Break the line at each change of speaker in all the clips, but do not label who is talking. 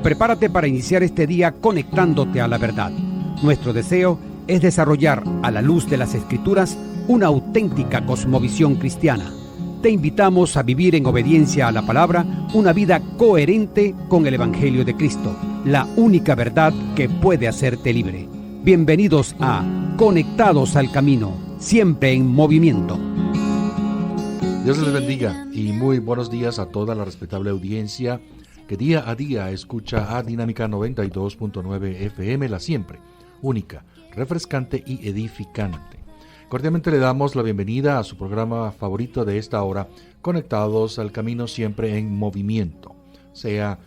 Prepárate para iniciar este día conectándote a la verdad. Nuestro deseo es desarrollar, a la luz de las Escrituras, una auténtica cosmovisión cristiana. Te invitamos a vivir en obediencia a la palabra una vida coherente con el Evangelio de Cristo, la única verdad que puede hacerte libre. Bienvenidos a Conectados al Camino, siempre en movimiento.
Dios les bendiga y muy buenos días a toda la respetable audiencia que día a día escucha a Dinámica 92.9 FM, la siempre única, refrescante y edificante. Cordialmente le damos la bienvenida a su programa favorito de esta hora, Conectados al Camino, siempre en movimiento. Sea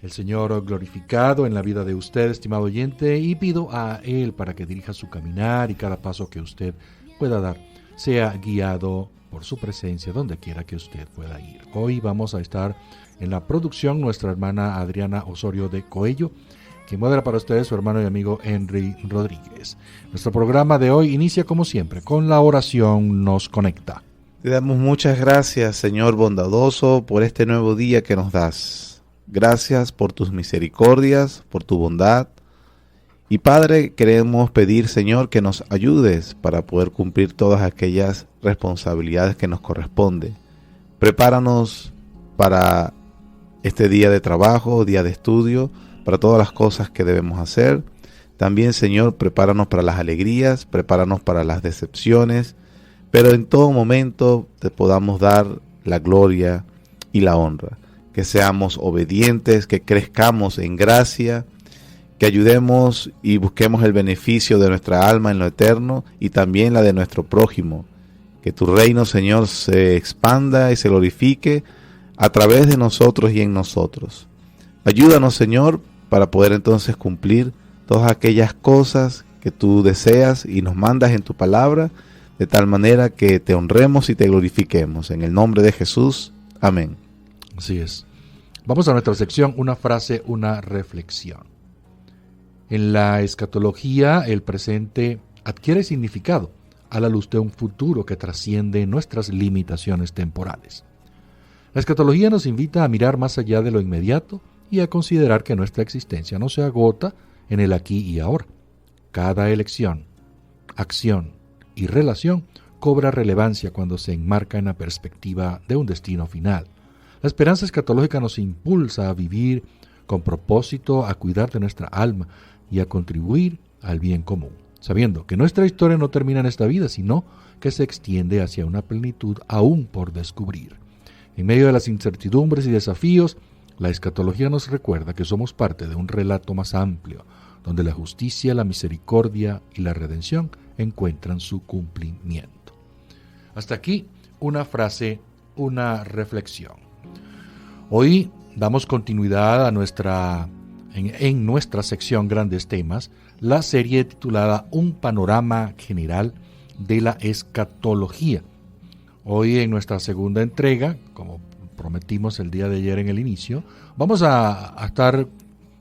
el Señor glorificado en la vida de usted, estimado oyente, y pido a Él para que dirija su caminar y cada paso que usted pueda dar sea guiado por su presencia donde quiera que usted pueda ir. Hoy vamos a estar en la producción nuestra hermana Adriana Osorio de Coello, quien modera para ustedes su hermano y amigo Henry Rodríguez. Nuestro programa de hoy inicia como siempre con la oración Nos Conecta.
Te damos muchas gracias, Señor bondadoso, por este nuevo día que nos das. Gracias por tus misericordias, por tu bondad. Y Padre, queremos pedir, Señor, que nos ayudes para poder cumplir todas aquellas responsabilidades que nos corresponden. Prepáranos para este día de trabajo, día de estudio, para todas las cosas que debemos hacer. También, Señor, prepáranos para las alegrías, prepáranos para las decepciones, pero en todo momento te podamos dar la gloria y la honra. Que seamos obedientes, que crezcamos en gracia, que ayudemos y busquemos el beneficio de nuestra alma en lo eterno y también la de nuestro prójimo. Que tu reino, Señor, se expanda y se glorifique a través de nosotros y en nosotros. Ayúdanos, Señor, para poder entonces cumplir todas aquellas cosas que tú deseas y nos mandas en tu palabra, de tal manera que te honremos y te glorifiquemos. En el nombre de Jesús. Amén.
Así es. Vamos a nuestra sección, una frase, una reflexión. En la escatología, el presente adquiere significado a la luz de un futuro que trasciende nuestras limitaciones temporales. La escatología nos invita a mirar más allá de lo inmediato y a considerar que nuestra existencia no se agota en el aquí y ahora. Cada elección, acción y relación cobra relevancia cuando se enmarca en la perspectiva de un destino final. La esperanza escatológica nos impulsa a vivir con propósito, a cuidar de nuestra alma y a contribuir al bien común, sabiendo que nuestra historia no termina en esta vida, sino que se extiende hacia una plenitud aún por descubrir. En medio de las incertidumbres y desafíos, la escatología nos recuerda que somos parte de un relato más amplio, donde la justicia, la misericordia y la redención encuentran su cumplimiento. Hasta aquí una frase, una reflexión. Hoy damos continuidad a en nuestra sección Grandes Temas, la serie titulada Un panorama general de la escatología. Hoy en nuestra segunda entrega, como prometimos el día de ayer en el inicio, vamos a estar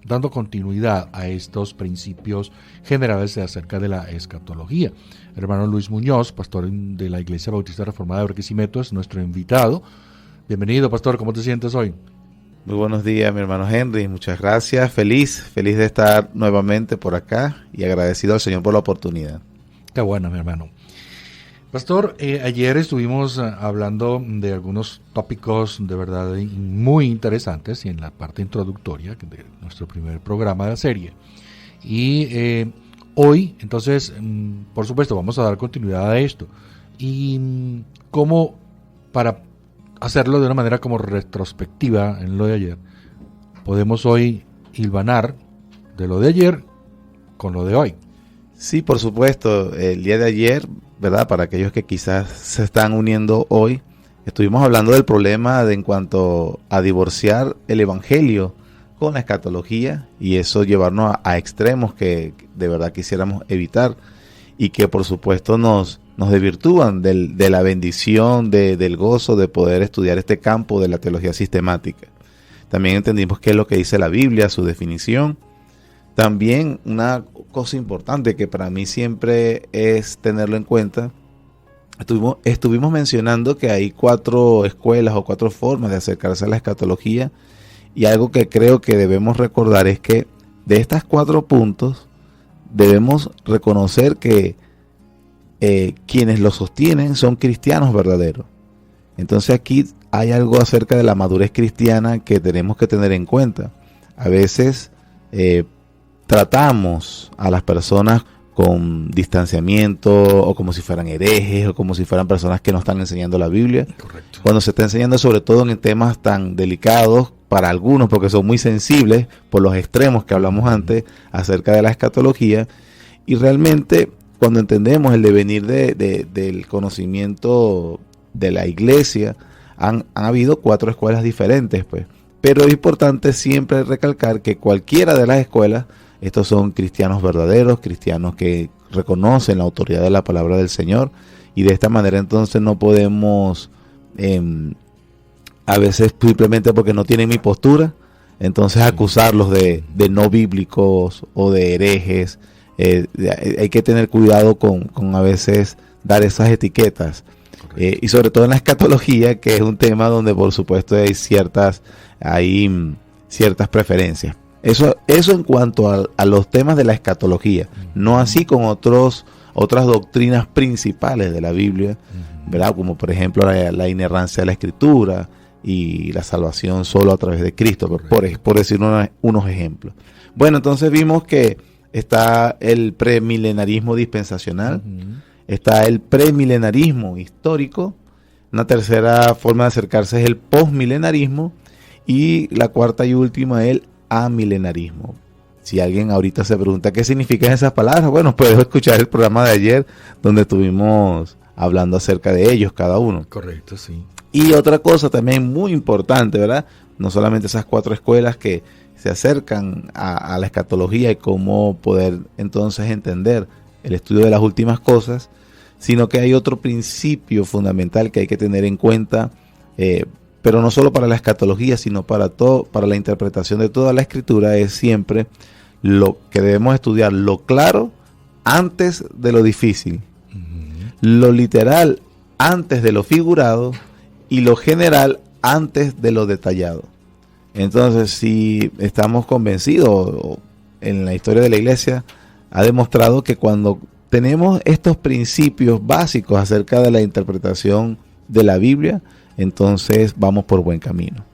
dando continuidad a estos principios generales acerca de la escatología. El hermano Luis Muñoz, pastor de la Iglesia Bautista Reformada de Barquisimeto, es nuestro invitado. Bienvenido, pastor, ¿cómo te sientes hoy?
Muy buenos días, mi hermano Henry, muchas gracias, feliz de estar nuevamente por acá y agradecido al Señor por la oportunidad.
Qué bueno, mi hermano. Pastor, ayer estuvimos hablando de algunos tópicos de verdad muy interesantes y en la parte introductoria de nuestro primer programa de la serie. Y hoy, entonces, por supuesto, vamos a dar continuidad a esto. Y cómo para hacerlo de una manera como retrospectiva en lo de ayer, podemos hoy hilvanar de lo de ayer con lo de hoy.
Sí, por supuesto, el día de ayer, ¿verdad? Para aquellos que quizás se están uniendo hoy, estuvimos hablando del problema en cuanto a divorciar el evangelio con la escatología y eso llevarnos a extremos que de verdad quisiéramos evitar y que por supuesto nos desvirtúan de la bendición, del gozo de poder estudiar este campo de la teología sistemática. También entendimos qué es lo que dice la Biblia, su definición. También una cosa importante que para mí siempre es tenerlo en cuenta, estuvimos mencionando que hay 4 escuelas o 4 formas de acercarse a la escatología Y algo que creo que debemos recordar es que de estos 4 puntos debemos reconocer que quienes lo sostienen son cristianos verdaderos. Entonces aquí hay algo acerca de la madurez cristiana que tenemos que tener en cuenta. A veces tratamos a las personas con distanciamiento, o como si fueran herejes, o como si fueran personas que no están enseñando la Biblia.
Correcto.
Cuando se está enseñando sobre todo en temas tan delicados para algunos, porque son muy sensibles por los extremos que hablamos antes acerca de la escatología, y realmente cuando entendemos el devenir del conocimiento de la iglesia, han habido 4 escuelas diferentes, pues. Pero es importante siempre recalcar que cualquiera de las escuelas, estos son cristianos verdaderos, cristianos que reconocen la autoridad de la palabra del Señor, y de esta manera entonces no podemos, a veces simplemente porque no tienen mi postura, entonces acusarlos de no bíblicos o de herejes. Hay que tener cuidado con a veces dar esas etiquetas. Y sobre todo en la escatología, que es un tema donde por supuesto hay ciertas preferencias. Eso en cuanto a los temas de la escatología, no así con otras doctrinas principales de la Biblia, ¿verdad? Como por ejemplo la inerrancia de la Escritura y la salvación solo a través de Cristo, por decir unos ejemplos. Bueno, entonces vimos que está el premilenarismo dispensacional, está el premilenarismo histórico, una tercera forma de acercarse es el postmilenarismo, y la cuarta y última el amilenarismo. Si alguien ahorita se pregunta qué significan esas palabras, bueno, puedes escuchar el programa de ayer donde estuvimos hablando acerca de ellos cada uno.
Correcto, sí.
Y otra cosa también muy importante, ¿verdad? No solamente esas 4 escuelas que se acercan a la escatología y cómo poder entonces entender el estudio de las últimas cosas, sino que hay otro principio fundamental que hay que tener en cuenta, pero no solo para la escatología, sino para la interpretación de toda la escritura, es siempre lo que debemos estudiar, lo claro antes de lo difícil, lo literal antes de lo figurado y lo general antes de lo detallado. Entonces, si estamos convencidos, en la historia de la iglesia ha demostrado que cuando tenemos estos principios básicos acerca de la interpretación de la Biblia, entonces vamos por buen camino.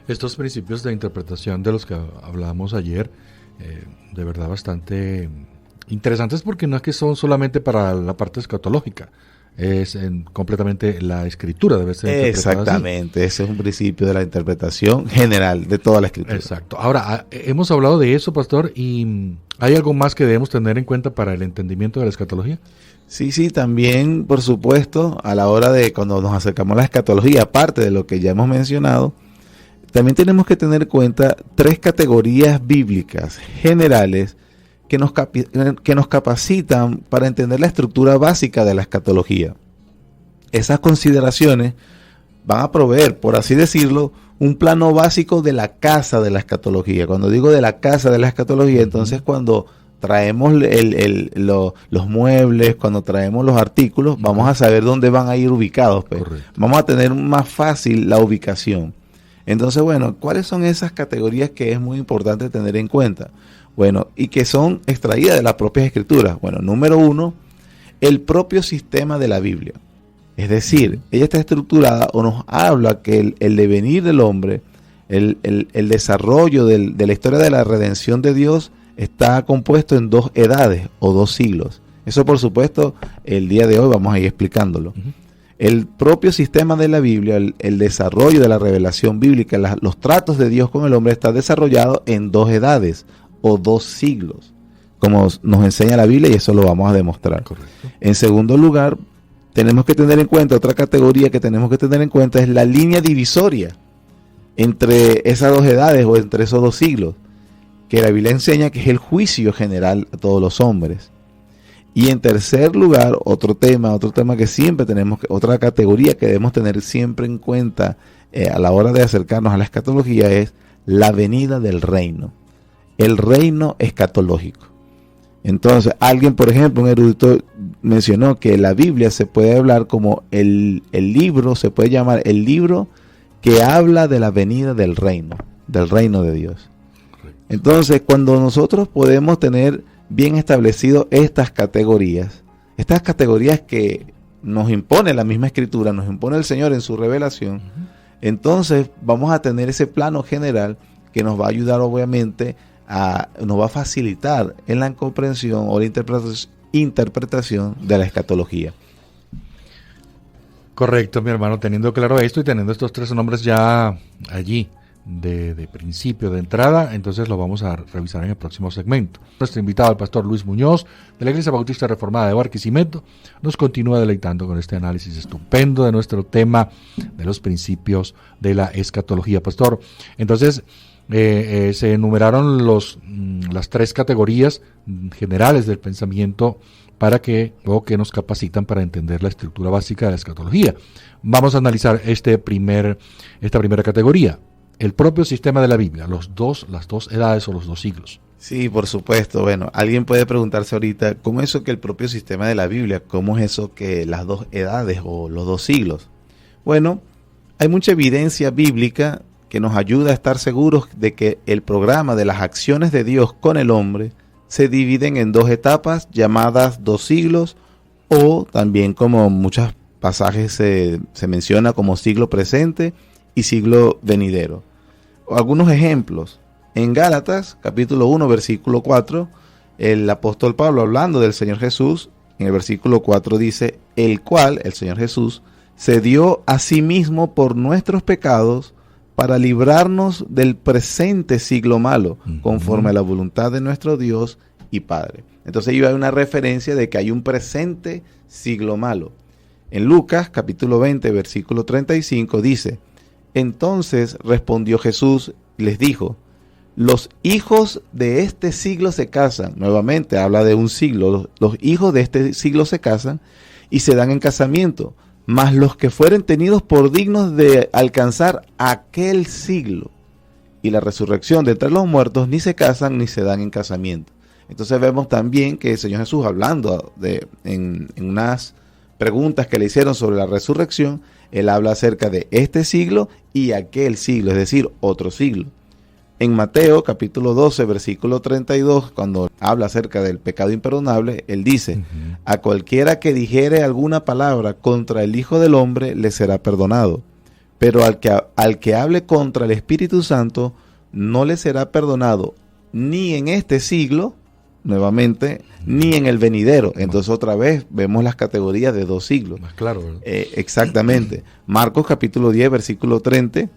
Estos principios de interpretación de los que hablábamos ayer, de verdad bastante interesantes, porque no es que son solamente para la parte escatológica, es completamente la escritura debe ser interpretada. Exactamente,
así. Ese es un principio de la interpretación general de toda la escritura.
Exacto. Ahora, hemos hablado de eso, pastor, y ¿hay algo más que debemos tener en cuenta para el entendimiento de la escatología?
Sí, también, por supuesto, a la hora de cuando nos acercamos a la escatología, aparte de lo que ya hemos mencionado, también tenemos que tener en cuenta 3 categorías bíblicas generales que nos capacitan para entender la estructura básica de la escatología. Esas consideraciones van a proveer, por así decirlo, un plano básico de la casa de la escatología. Cuando digo de la casa de la escatología, entonces cuando traemos los muebles, cuando traemos los artículos, vamos a saber dónde van a ir ubicados. Pues. Vamos a tener más fácil la ubicación. Entonces, bueno, ¿cuáles son esas categorías que es muy importante tener en cuenta? Bueno, y que son extraídas de las propias escrituras. Bueno, número 1, el propio sistema de la Biblia. Es decir, ella está estructurada o nos habla que el devenir del hombre, el desarrollo de la historia de la redención de Dios está compuesto en 2 edades o 2 siglos. Eso, por supuesto, el día de hoy vamos a ir explicándolo. El propio sistema de la Biblia, el desarrollo de la revelación bíblica, los tratos de Dios con el hombre está desarrollado en 2 edades o 2 siglos, como nos enseña la Biblia, y eso lo vamos a demostrar. Correcto. En segundo lugar, tenemos que tener en cuenta, otra categoría que tenemos que tener en cuenta es la línea divisoria entre esas 2 edades o entre esos 2 siglos, que la Biblia enseña que es el juicio general a todos los hombres. Y en tercer lugar, otro tema que siempre tenemos, otra categoría que debemos tener siempre en cuenta a la hora de acercarnos a la escatología es la venida del reino. El reino escatológico. Entonces, alguien, por ejemplo, un erudito mencionó que la Biblia se puede hablar como el libro, se puede llamar el libro que habla de la venida del reino. del reino de Dios. Entonces, cuando nosotros podemos tener bien establecido estas categorías que nos impone la misma Escritura, nos impone el Señor en su revelación, entonces vamos a tener ese plano general que nos va a ayudar, obviamente, nos va a facilitar en la comprensión o la interpretación de la escatología.
Correcto, mi hermano, teniendo claro esto y teniendo estos tres nombres ya allí de principio, de entrada, entonces lo vamos a revisar en el próximo segmento. Nuestro invitado, el pastor Luis Muñoz, de la Iglesia Bautista Reformada de Barquisimeto, nos continúa deleitando con este análisis estupendo de nuestro tema de los principios de la escatología. Pastor, entonces se enumeraron las tres categorías generales del pensamiento para que nos capacitan para entender la estructura básica de la escatología. Vamos a analizar esta primera categoría. El propio sistema de la Biblia, las dos edades o los dos siglos.
Sí, por supuesto. Bueno, alguien puede preguntarse ahorita, ¿cómo es eso que el propio sistema de la Biblia? ¿Cómo es eso que las dos edades o los dos siglos? Bueno, hay mucha evidencia bíblica que nos ayuda a estar seguros de que el programa de las acciones de Dios con el hombre se dividen en dos etapas llamadas dos siglos, o también, como muchos pasajes se menciona, como siglo presente y siglo venidero. Algunos ejemplos. En Gálatas, capítulo 1, versículo 4, el apóstol Pablo, hablando del Señor Jesús, en el versículo 4 dice, el cual, el Señor Jesús, se dio a sí mismo por nuestros pecados para librarnos del presente siglo malo, conforme a la voluntad de nuestro Dios y Padre. Entonces ahí hay una referencia de que hay un presente siglo malo. En Lucas, capítulo 20, versículo 35, dice, entonces respondió Jesús y les dijo, los hijos de este siglo se casan. Nuevamente habla de un siglo. Los hijos de este siglo se casan y se dan en casamiento, mas los que fueren tenidos por dignos de alcanzar aquel siglo y la resurrección de entre los muertos ni se casan ni se dan en casamiento. Entonces vemos también que el Señor Jesús, hablando en unas preguntas que le hicieron sobre la resurrección, Él habla acerca de este siglo y aquel siglo, es decir, otro siglo. En Mateo capítulo 12, versículo 32, cuando habla acerca del pecado imperdonable, Él dice, a cualquiera que dijere alguna palabra contra el Hijo del Hombre le será perdonado, pero al que hable contra el Espíritu Santo no le será perdonado ni en este siglo, nuevamente, ni en el venidero. Entonces otra vez vemos las categorías de dos siglos.
Más claro, ¿verdad?
Exactamente. Marcos capítulo 10, versículo 30,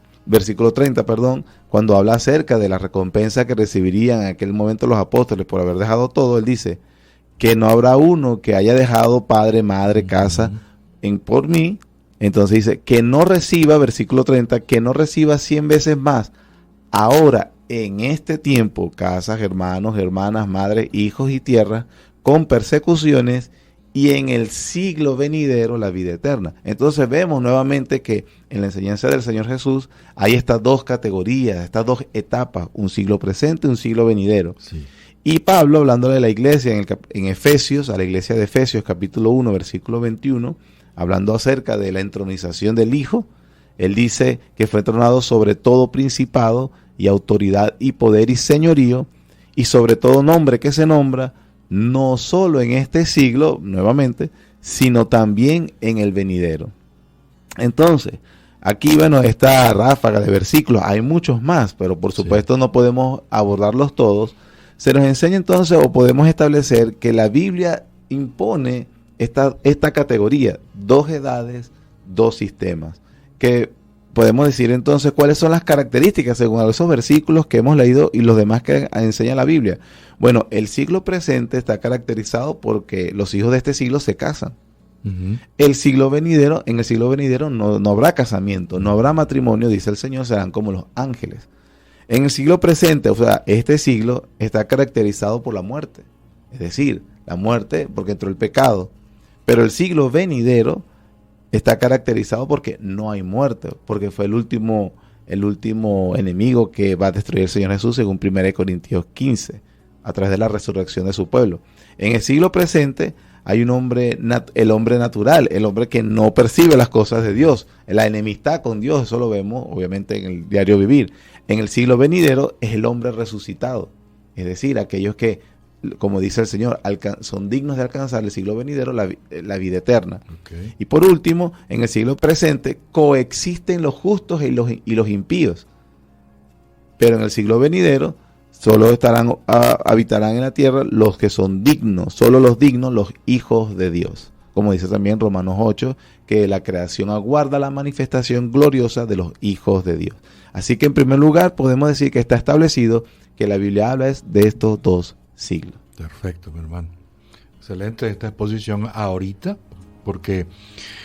cuando habla acerca de la recompensa que recibirían en aquel momento los apóstoles por haber dejado todo, Él dice que no habrá uno que haya dejado padre, madre, casa por mí. Entonces dice que no reciba, versículo 30, que no reciba 100 veces más ahora en este tiempo, casas, hermanos, hermanas, madres, hijos y tierra, con persecuciones, y en el siglo venidero la vida eterna. Entonces vemos nuevamente que en la enseñanza del Señor Jesús hay estas dos categorías, estas dos etapas, un siglo presente y un siglo venidero. Sí. Y Pablo, hablándole de la iglesia en Efesios, a la iglesia de Efesios, capítulo 1, versículo 21, hablando acerca de la entronización del Hijo, él dice que fue entronado sobre todo principado y autoridad y poder y señorío, y sobre todo nombre que se nombra, no solo en este siglo, nuevamente, sino también en el venidero. Entonces, aquí, bueno, esta ráfaga de versículos, hay muchos más, pero por supuesto no podemos abordarlos todos. Se nos enseña entonces, o podemos establecer, que la Biblia impone esta categoría, dos edades, dos sistemas, que podemos decir entonces cuáles son las características según esos versículos que hemos leído y los demás que enseña la Biblia. Bueno, el siglo presente está caracterizado porque los hijos de este siglo se casan. En el siglo venidero no habrá casamiento, no habrá matrimonio, dice el Señor, serán como los ángeles. En el siglo presente, o sea, este siglo está caracterizado por la muerte. Es decir, la muerte porque entró el pecado. Pero el siglo venidero está caracterizado porque no hay muerte, porque fue el último enemigo que va a destruir el Señor Jesús, según 1 Corintios 15, a través de la resurrección de su pueblo. En el siglo presente hay un hombre, el hombre natural, el hombre que no percibe las cosas de Dios, la enemistad con Dios, eso lo vemos obviamente en el diario vivir. en el siglo venidero es el hombre resucitado. Es decir, aquellos que, como dice el Señor, son dignos de alcanzar el siglo venidero la vida eterna.
Okay.
Y por último, en el siglo presente coexisten los justos y los impíos. Pero en el siglo venidero solo habitarán en la tierra los que son dignos, solo los dignos, los hijos de Dios. Como dice también Romanos 8, que la creación aguarda la manifestación gloriosa de los hijos de Dios. Así que en primer lugar podemos decir que está establecido que la Biblia habla de estos dos siglos.
Perfecto, mi hermano. Excelente esta exposición ahorita, porque,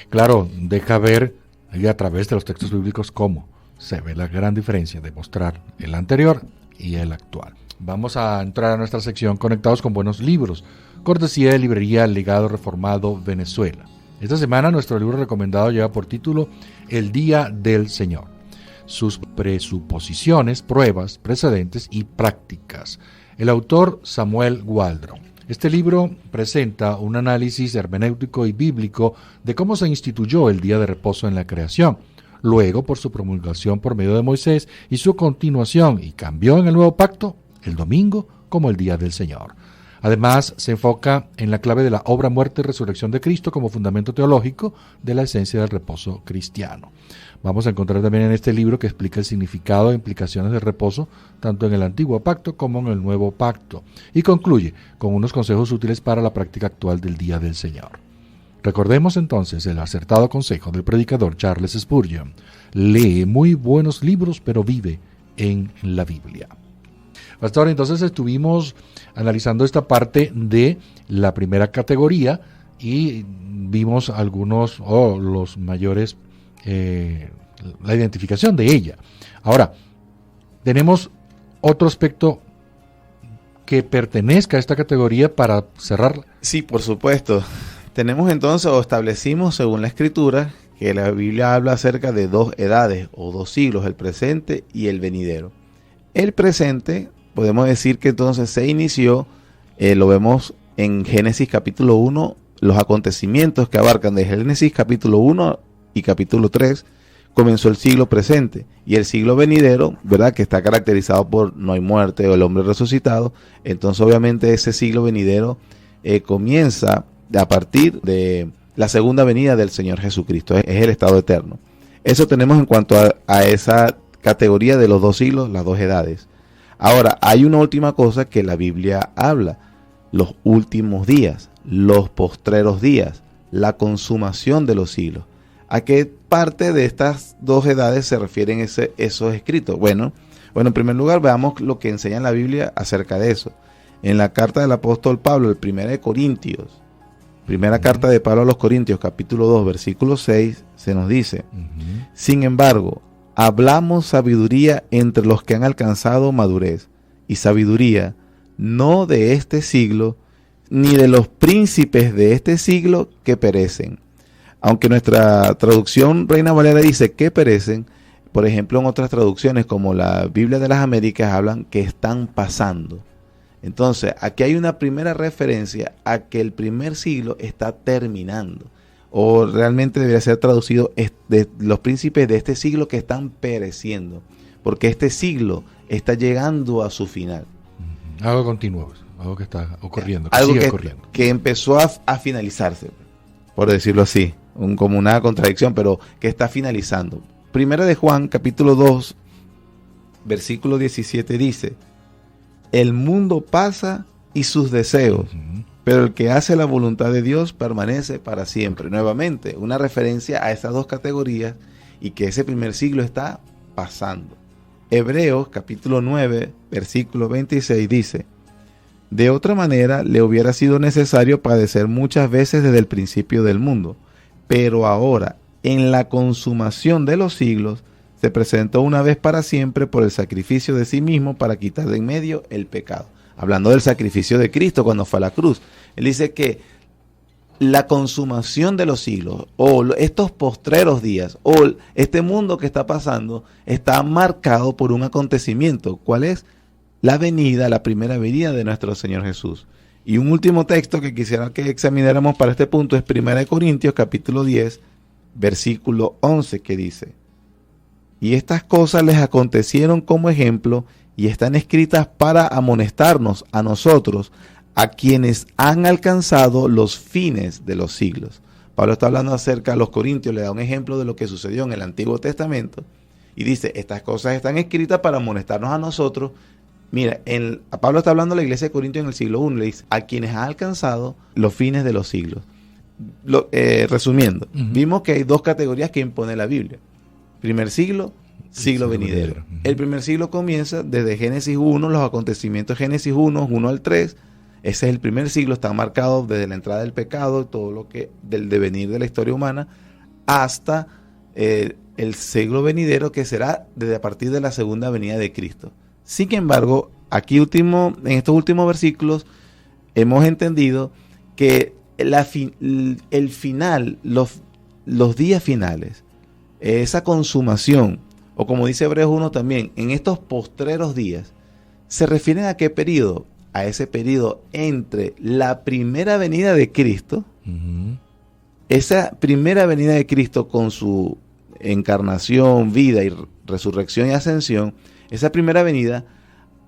claro, deja ver y a través de los textos bíblicos cómo se ve la gran diferencia de mostrar el anterior y el actual. Vamos a entrar a nuestra sección Conectados con Buenos Libros, cortesía de librería Legado Reformado Venezuela. Esta semana nuestro libro recomendado lleva por título El Día del Señor. Sus presuposiciones, pruebas, precedentes y prácticas. El autor Samuel Waldron. Este libro presenta un análisis hermenéutico y bíblico de cómo se instituyó el día de reposo en la creación, luego por su promulgación por medio de Moisés y su continuación y cambió en el nuevo pacto el domingo como el día del Señor. Además, se enfoca en la clave de la obra, muerte y resurrección de Cristo como fundamento teológico de la esencia del reposo cristiano. Vamos a encontrar también en este libro que explica el significado e implicaciones del reposo tanto en el antiguo pacto como en el nuevo pacto y concluye con unos consejos útiles para la práctica actual del Día del Señor. Recordemos entonces el acertado consejo del predicador Charles Spurgeon: lee muy buenos libros, pero vive en la Biblia. Hasta ahora entonces estuvimos analizando esta parte de la primera categoría y vimos algunos los mayores, la identificación de ella. Ahora, tenemos otro aspecto que pertenezca a esta categoría para cerrar.
Sí, por supuesto. Tenemos entonces, o establecimos según la Escritura, que la Biblia habla acerca de dos edades o dos siglos, el presente y el venidero. El presente, podemos decir que entonces se inició, lo vemos en Génesis capítulo 1, los acontecimientos que abarcan de Génesis capítulo 1 y capítulo 3, comenzó el siglo presente. Y el siglo venidero, ¿verdad?, que está caracterizado por no hay muerte o el hombre resucitado. Entonces obviamente ese siglo venidero comienza a partir de la segunda venida del Señor Jesucristo, es el estado eterno. Eso tenemos en cuanto a esa categoría de los dos siglos, las dos edades. Ahora, hay una última cosa que la Biblia habla: los últimos días, los postreros días, la consumación de los siglos. ¿A qué parte de estas dos edades se refieren esos escritos? Bueno, en primer lugar veamos lo que enseña la Biblia acerca de eso. En la carta del apóstol Pablo, el 1 Corintios, primera carta de Pablo a los Corintios, capítulo 2, versículo 6, se nos dice: sin embargo, hablamos sabiduría entre los que han alcanzado madurez, y sabiduría no de este siglo, ni de los príncipes de este siglo que perecen. Aunque nuestra traducción Reina Valera dice que perecen, por ejemplo en otras traducciones como la Biblia de las Américas hablan que están pasando. Entonces aquí hay una primera referencia a que el primer siglo está terminando, o realmente debería ser traducido de los príncipes de este siglo que están pereciendo, porque este siglo está llegando a su final.
Algo continuo, algo que está ocurriendo, que
algo
sigue ocurriendo.
Que empezó a finalizarse, por decirlo así, como una contradicción, pero que está finalizando. Primera de Juan, capítulo 2, versículo 17 dice: el mundo pasa y sus deseos, pero el que hace la voluntad de Dios permanece para siempre. Nuevamente, una referencia a estas dos categorías y que ese primer siglo está pasando. Hebreos capítulo 9, versículo 26 dice: de otra manera le hubiera sido necesario padecer muchas veces desde el principio del mundo, pero ahora, en la consumación de los siglos, se presentó una vez para siempre por el sacrificio de sí mismo para quitar de en medio el pecado. Hablando del sacrificio de Cristo cuando fue a la cruz. Él dice que la consumación de los siglos, o estos postreros días, o este mundo que está pasando, está marcado por un acontecimiento. ¿Cuál es? La venida, la primera venida de nuestro Señor Jesús. Y un último texto que quisiera que examináramos para este punto es 1 Corintios capítulo 10, versículo 11, que dice: Y estas cosas les acontecieron como ejemplo y están escritas para amonestarnos a nosotros, a quienes han alcanzado los fines de los siglos. Pablo está hablando acerca de los corintios, le da un ejemplo de lo que sucedió en el Antiguo Testamento y dice, estas cosas están escritas para amonestarnos a nosotros. Mira, Pablo está hablando a la iglesia de Corintios en el siglo I, le dice, a quienes han alcanzado los fines de los siglos. Resumiendo, vimos que hay dos categorías que impone la Biblia. Primer siglo, siglo venidero. El primer siglo comienza desde Génesis 1, los acontecimientos de Génesis 1 al 3. Ese es el primer siglo, está marcado desde la entrada del pecado, todo lo que del devenir de la historia humana, hasta el siglo venidero, que será desde a partir de la segunda venida de Cristo. Sin embargo, aquí en estos últimos versículos hemos entendido que el final, los días finales, esa consumación, o como dice Hebreos 1 también, en estos postreros días, se refieren a qué periodo? A ese periodo entre la primera venida de Cristo, esa primera venida de Cristo con su encarnación, vida y resurrección y ascensión, esa primera venida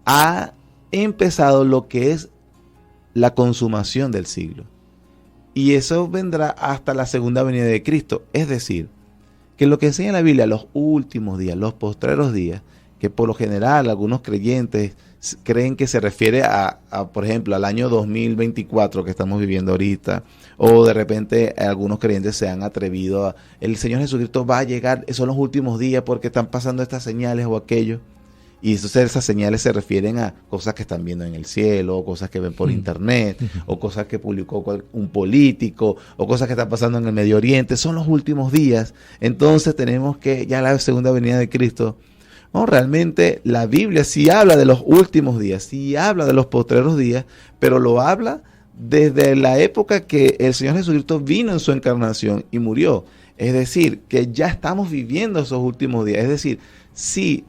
ha empezado lo que es la consumación del siglo. Y eso vendrá hasta la segunda venida de Cristo. Es decir, que lo que enseña la Biblia, los últimos días, los postreros días, que por lo general algunos creyentes creen que se refiere a, por ejemplo, al año 2024 que estamos viviendo ahorita, o de repente algunos creyentes se han atrevido a, el Señor Jesucristo va a llegar, son los últimos días porque están pasando estas señales o aquello, y entonces esas señales se refieren a cosas que están viendo en el cielo, o cosas que ven por internet, o cosas que publicó un político, o cosas que están pasando en el Medio Oriente, son los últimos días. Entonces tenemos que, ya la segunda venida de Cristo, no, realmente la Biblia sí habla de los últimos días, sí habla de los postreros días, pero lo habla desde la época que el Señor Jesucristo vino en su encarnación y murió. Es decir, que ya estamos viviendo esos últimos días. Es decir, sí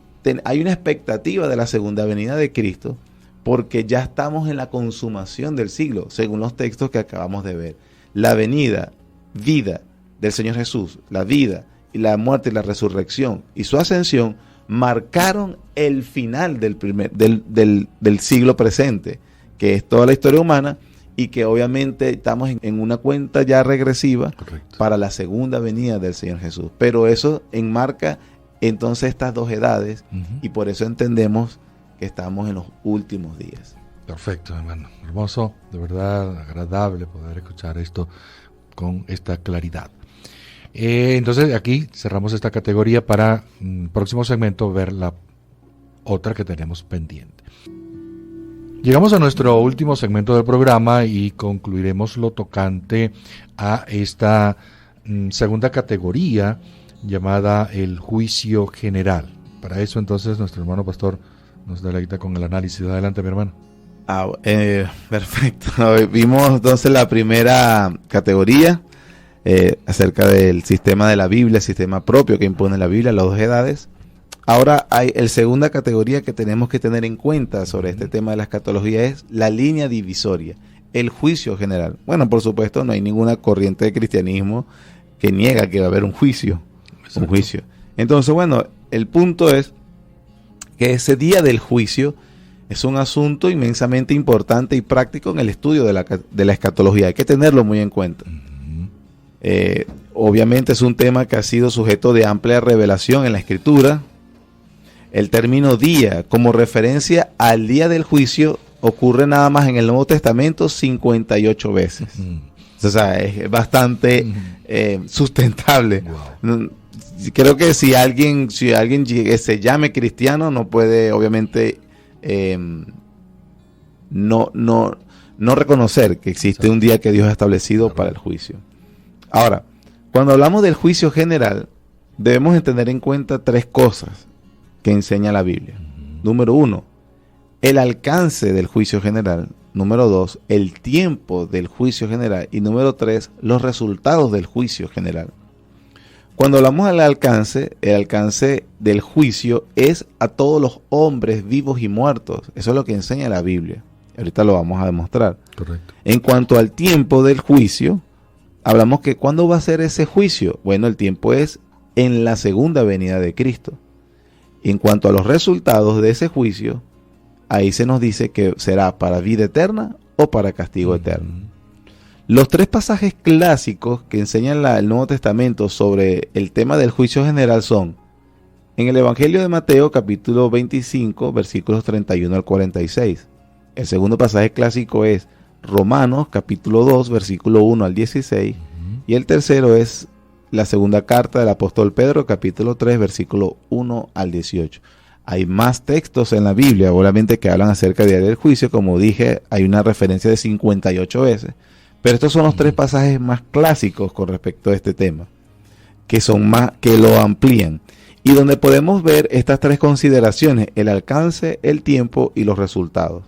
hay una expectativa de la segunda venida de Cristo, porque ya estamos en la consumación del siglo, según los textos que acabamos de ver. La venida, vida del Señor Jesús, la vida y la muerte y la resurrección y su ascensión marcaron el final del siglo presente, que es toda la historia humana, y que obviamente estamos en una cuenta ya regresiva. Correcto. Para la segunda venida del Señor Jesús. Pero eso enmarca entonces estas dos edades, y por eso entendemos que estamos en los últimos días.
Perfecto, hermano. Hermoso, de verdad agradable poder escuchar esto con esta claridad. Entonces aquí cerramos esta categoría para el próximo segmento ver la otra que tenemos pendiente. Llegamos a nuestro último segmento del programa y concluiremos lo tocante a esta segunda categoría llamada el juicio general. Para eso entonces nuestro hermano pastor nos deleita con el análisis. Adelante, mi hermano.
Perfecto. Vimos entonces la primera categoría, acerca del sistema de la Biblia, el sistema propio que impone la Biblia, las dos edades. Ahora hay la segunda categoría que tenemos que tener en cuenta sobre este tema de la escatología, es la línea divisoria, el juicio general. Bueno, por supuesto, no hay ninguna corriente de cristianismo que niega que va a haber un juicio. Exacto. Un juicio. Entonces, bueno, el punto es que ese día del juicio es un asunto inmensamente importante y práctico en el estudio de la escatología. Hay que tenerlo muy en cuenta. Obviamente es un tema que ha sido sujeto de amplia revelación en la Escritura. El término día, como referencia al día del juicio, ocurre nada más en el Nuevo Testamento 58 veces. O sea, es bastante sustentable. Wow. Creo que si alguien se llame cristiano, no puede obviamente no reconocer que existe un día que Dios ha establecido para el juicio. Ahora, cuando hablamos del juicio general, debemos tener en cuenta tres cosas que enseña la Biblia. Número 1, el alcance del juicio general. Número 2, el tiempo del juicio general. Y número 3, los resultados del juicio general. Cuando hablamos del alcance, el alcance del juicio es a todos los hombres vivos y muertos. Eso es lo que enseña la Biblia. Ahorita lo vamos a demostrar.
Correcto. En
cuanto al tiempo del juicio, hablamos que ¿cuándo va a ser ese juicio? Bueno, el tiempo es en la segunda venida de Cristo. Y en cuanto a los resultados de ese juicio, ahí se nos dice que será para vida eterna o para castigo eterno. Los tres pasajes clásicos que enseñan el Nuevo Testamento sobre el tema del juicio general son en el Evangelio de Mateo, capítulo 25, versículos 31 al 46. El segundo pasaje clásico es Romanos, capítulo 2, versículo 1 al 16. Y el tercero es la segunda carta del apóstol Pedro, capítulo 3, versículo 1 al 18. Hay más textos en la Biblia, obviamente, que hablan acerca del juicio. Como dije, hay una referencia de 58 veces. Pero estos son los tres pasajes más clásicos con respecto a este tema, que son más, que lo amplían. Y donde podemos ver estas tres consideraciones: el alcance, el tiempo y los resultados.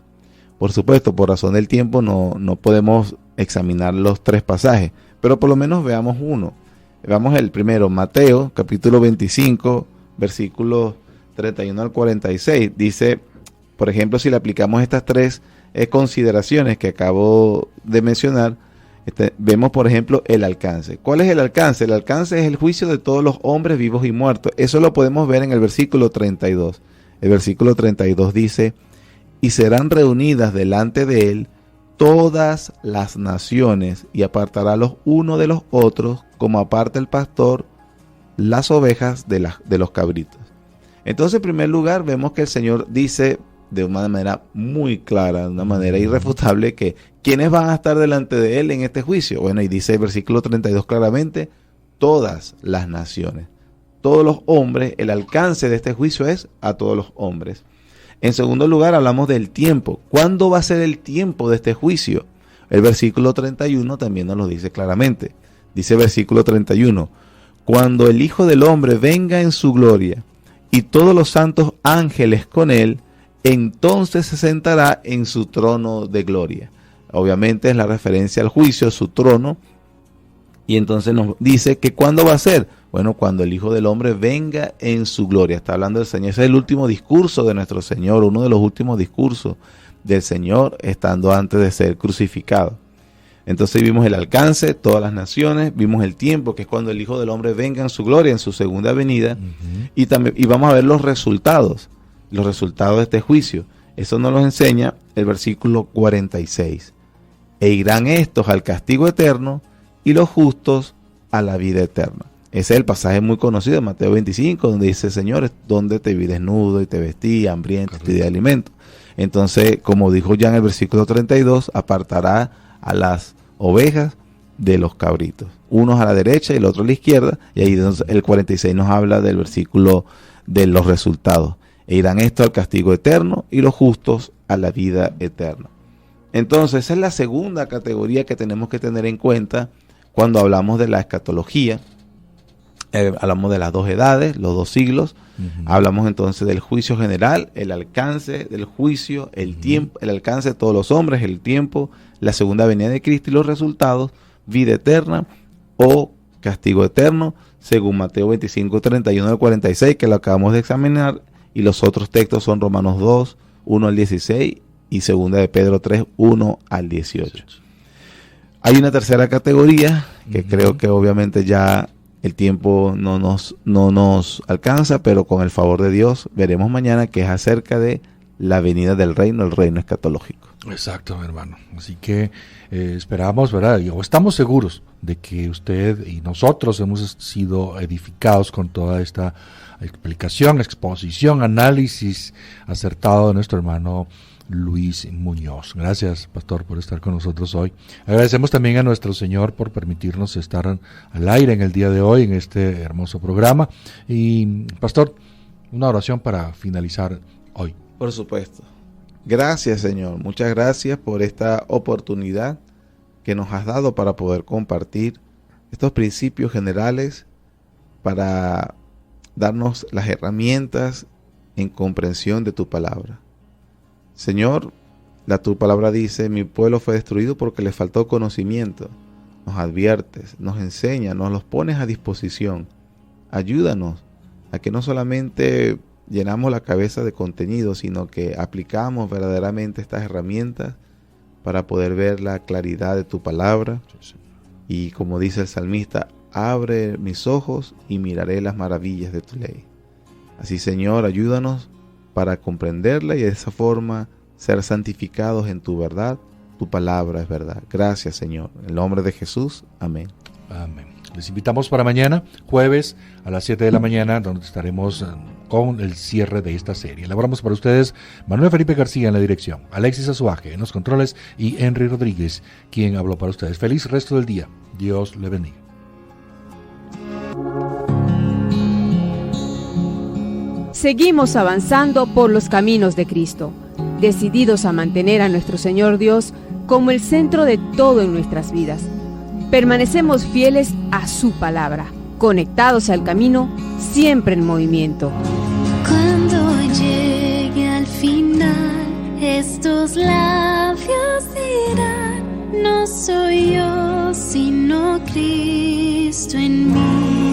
Por supuesto, por razón del tiempo no podemos examinar los tres pasajes, pero por lo menos veamos uno. Veamos el primero, Mateo, capítulo 25, versículos 31 al 46. Dice, por ejemplo, si le aplicamos estas tres consideraciones que acabo de mencionar, vemos, por ejemplo, el alcance. ¿Cuál es el alcance? El alcance es el juicio de todos los hombres vivos y muertos. Eso lo podemos ver en el versículo 32. El versículo 32 dice, y serán reunidas delante de él todas las naciones, y apartará los unos de los otros, como aparta el pastor las ovejas de los cabritos. Entonces, en primer lugar, vemos que el Señor dice de una manera muy clara, de una manera irrefutable, que ¿quiénes van a estar delante de él en este juicio? Bueno, y dice el versículo 32 claramente, todas las naciones, todos los hombres. El alcance de este juicio es a todos los hombres. En segundo lugar, hablamos del tiempo. ¿Cuándo va a ser el tiempo de este juicio? El versículo 31 también nos lo dice claramente. Dice el versículo 31, cuando el Hijo del Hombre venga en su gloria y todos los santos ángeles con él, entonces se sentará en su trono de gloria. Obviamente es la referencia al juicio, su trono. Y entonces nos dice que ¿cuándo va a ser? Bueno, cuando el Hijo del Hombre venga en su gloria. Está hablando del Señor. Ese es el último discurso de nuestro Señor, uno de los últimos discursos del Señor estando antes de ser crucificado. Entonces vimos el alcance, todas las naciones, vimos el tiempo, que es cuando el Hijo del Hombre venga en su gloria, en su segunda venida, y vamos a ver los resultados de este juicio. Eso nos lo enseña el versículo 46. E irán estos al castigo eterno y los justos a la vida eterna. Ese es el pasaje muy conocido de Mateo 25, donde dice, Señor, ¿dónde te vi desnudo y te vestí, hambriento, te di alimento? Entonces, como dijo ya en el versículo 32, apartará a las ovejas de los cabritos, unos a la derecha y el otro a la izquierda. Y ahí el 46 nos habla del versículo de los resultados. E irán estos al castigo eterno y los justos a la vida eterna. Entonces, esa es la segunda categoría que tenemos que tener en cuenta cuando hablamos de la escatología. Hablamos de las dos edades, los dos siglos. Hablamos entonces del juicio general, el alcance del juicio, el tiempo, el alcance de todos los hombres, el tiempo, la segunda venida de Cristo y los resultados, vida eterna o castigo eterno, según Mateo 25, 31 al 46, que lo acabamos de examinar, y los otros textos son Romanos 2, 1 al 16 y segunda de Pedro 3, 1 al 18. Hay una tercera categoría que creo que obviamente ya el tiempo no nos alcanza, pero con el favor de Dios veremos mañana, que es acerca de la venida del reino, el reino escatológico.
Exacto, hermano. Así que esperamos, ¿verdad? O estamos seguros de que usted y nosotros hemos sido edificados con toda esta explicación, exposición, análisis acertado de nuestro hermano Luis Muñoz. Gracias, pastor, por estar con nosotros hoy. Agradecemos también a nuestro Señor por permitirnos estar al aire en el día de hoy, en este hermoso programa. Y, pastor, una oración para finalizar hoy.
Por supuesto. Gracias, Señor. Muchas gracias por esta oportunidad que nos has dado para poder compartir estos principios generales, para darnos las herramientas en comprensión de tu palabra. Señor, tu palabra dice, mi pueblo fue destruido porque le faltó conocimiento. Nos adviertes, nos enseñas, nos los pones a disposición. Ayúdanos a que no solamente llenamos la cabeza de contenido, sino que aplicamos verdaderamente estas herramientas para poder ver la claridad de tu palabra. Y como dice el salmista, abre mis ojos y miraré las maravillas de tu ley. Así, Señor, ayúdanos para comprenderla y de esa forma ser santificados en tu verdad. Tu palabra es verdad. Gracias, Señor. En el nombre de Jesús. Amén.
Amén. Les invitamos para mañana, jueves, a las 7 de la mañana, donde estaremos con el cierre de esta serie. Elaboramos para ustedes Manuel Felipe García en la dirección, Alexis Azuaje en los controles y Henry Rodríguez, quien habló para ustedes. Feliz resto del día. Dios le bendiga.
Seguimos avanzando por los caminos de Cristo, decididos a mantener a nuestro Señor Dios como el centro de todo en nuestras vidas. Permanecemos fieles a su palabra, conectados al camino, siempre en movimiento.
Cuando llegue al final, estos labios dirán: no soy yo, sino Cristo en mí.